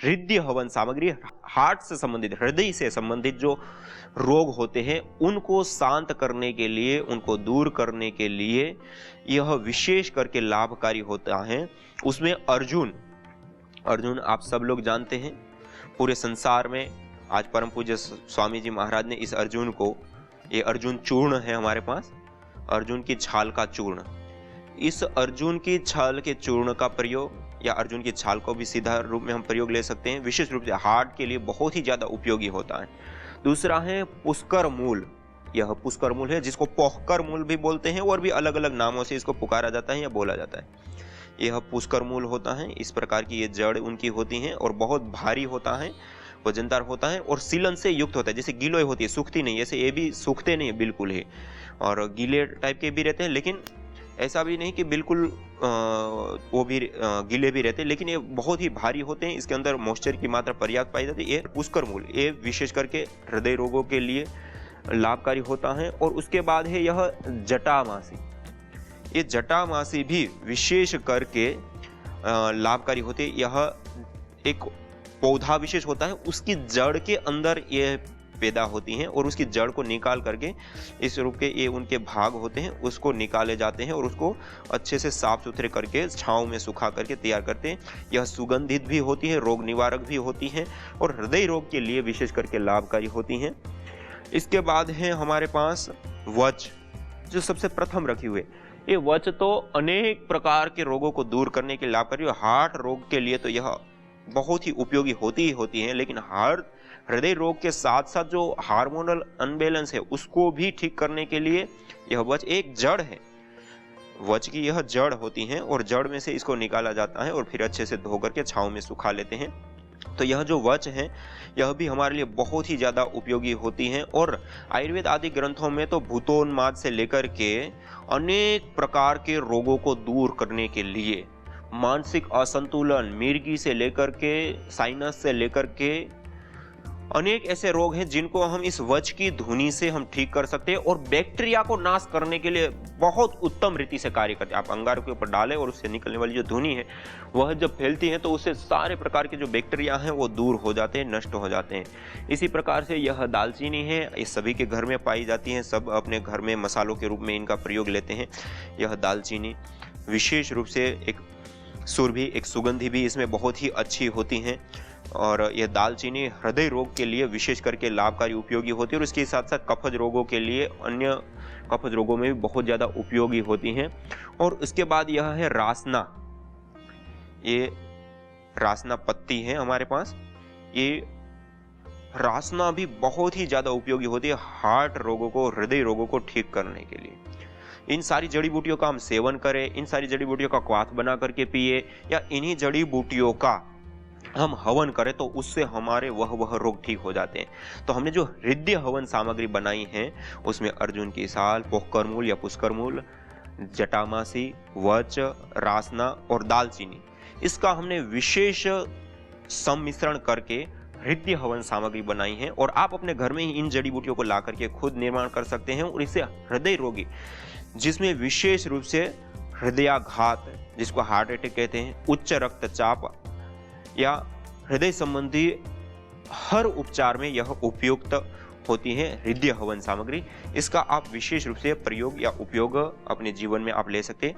हृदय हवन सामग्री हार्ट से संबंधित, हृदय से संबंधित जो रोग होते हैं उनको शांत करने के लिए, उनको दूर करने के लिए यह विशेष करके लाभकारी होता है। उसमें अर्जुन आप सब लोग जानते हैं, पूरे संसार में आज परम पूज्य स्वामी जी महाराज ने इस अर्जुन को, ये अर्जुन चूर्ण है हमारे पास, अर्जुन की छाल का चूर्ण, इस अर्जुन की छाल के चूर्ण का प्रयोग या अर्जुन की छाल को भी सीधा रूप में हम प्रयोग ले सकते हैं, विशेष रूप से हार्ट के लिए बहुत ही ज्यादा उपयोगी होता है। दूसरा है पुष्कर मूल, यह पुष्कर मूल है जिसको पोहकर मूल भी बोलते हैं और भी अलग अलग नामों से इसको पुकारा जाता है या बोला जाता है। यह पुष्कर मूल होता है, इस प्रकार की ये जड़ उनकी होती हैं और बहुत भारी होता है, वजनदार होता है और सीलन से युक्त होता है। जैसे गिलोय होती है, सूखती नहीं, ऐसे ये भी सूखते नहीं है बिल्कुल ही, और गीले टाइप के भी रहते हैं, लेकिन ऐसा भी नहीं कि बिल्कुल वो भी गीले भी रहते हैं, लेकिन ये बहुत ही भारी होते हैं। इसके अंदर मॉइस्चर की मात्रा पर्याप्त पाई जाती है। ये पुष्कर मूल, ये विशेष करके हृदय रोगों के लिए लाभकारी होता है। और उसके बाद है यह जटामासी, ये जटामासी भी विशेष करके लाभकारी होती है। यह एक पौधा विशेष होता है, उसकी जड़ के अंदर ये पैदा होती हैं और उसकी जड़ को निकाल करके इस रूप के ये उनके भाग होते हैं, उसको निकाले जाते हैं और उसको अच्छे से साफ सुथरे करके छांव में सुखा करके तैयार करते हैं। यह सुगंधित भी होती है, रोग निवारक भी होती हैं और हृदय रोग के लिए विशेष करके लाभकारी होती हैं। इसके बाद है हमारे पास वच, जो सबसे प्रथम रखी हुई। ये वच तो अनेक प्रकार के रोगों को दूर करने के लाभकारी, हार्ट रोग के लिए तो यह बहुत ही उपयोगी होती ही होती है, लेकिन हृदय रोग के साथ साथ जो हार्मोनल अनबैलेंस है उसको भी ठीक करने के लिए यह वच एक जड़ है, वच की यह जड़ होती है और जड़ में से इसको निकाला जाता है और फिर अच्छे से धो करके छांव में सुखा लेते हैं। तो यह जो वच है यह भी हमारे लिए बहुत ही ज्यादा उपयोगी होती है। और आयुर्वेद आदि ग्रंथों में तो भूतोन्माद से लेकर के अनेक प्रकार के रोगों को दूर करने के लिए, मानसिक असंतुलन, मिर्गी से लेकर के साइनस से लेकर के अनेक ऐसे रोग हैं जिनको हम इस वच की धुनी से हम ठीक कर सकते हैं और बैक्टीरिया को नाश करने के लिए बहुत उत्तम रीति से कार्य करते हैं। आप अंगार के ऊपर डालें और उससे निकलने वाली जो धुनी है वह जब फैलती है तो उससे सारे प्रकार के जो बैक्टीरिया हैं वो दूर हो जाते हैं, नष्ट हो जाते हैं। इसी प्रकार से यह दालचीनी है, ये सभी के घर में पाई जाती है, सब अपने घर में मसालों के रूप में इनका प्रयोग लेते हैं। यह दालचीनी विशेष रूप से एक सुरभि, एक सुगंधी भी इसमें बहुत ही अच्छी होती हैं और यह दालचीनी हृदय रोग के लिए विशेष करके लाभकारी उपयोगी होती है और इसके साथ साथ कफज रोगों के लिए, अन्य कफज रोगों में भी बहुत ज़्यादा उपयोगी होती हैं। और उसके बाद यह है रासना, ये रासना पत्ती है हमारे पास, ये रासना भी बहुत ही ज़्यादा उपयोगी होती है हार्ट रोगों को, हृदय रोगों को ठीक करने के लिए। इन सारी जड़ी बूटियों का हम सेवन करें, इन सारी जड़ी बूटियों का क्वाथ बना करके पिए या इन्हीं जड़ी बूटियों का हम हवन करें तो उससे हमारे वह रोग ठीक हो जाते हैं। तो हमने जो हृदय हवन सामग्री बनाई है उसमें अर्जुन की छाल, पोहकर मूल या पुष्कर मूल, जटामासी, वच, रासना और दालचीनी, इसका हमने विशेष सम्मिश्रण करके हृदय हवन सामग्री बनाई है और आप अपने घर में ही इन जड़ी बूटियों को ला करके खुद निर्माण कर सकते हैं। और इससे हृदय रोगी जिसमें विशेष रूप से हृदयाघात, जिसको हार्ट अटैक कहते हैं, उच्च रक्तचाप या हृदय संबंधी हर उपचार में यह उपयुक्त होती है हृदय हवन सामग्री। इसका आप विशेष रूप से प्रयोग या उपयोग अपने जीवन में आप ले सकते हैं।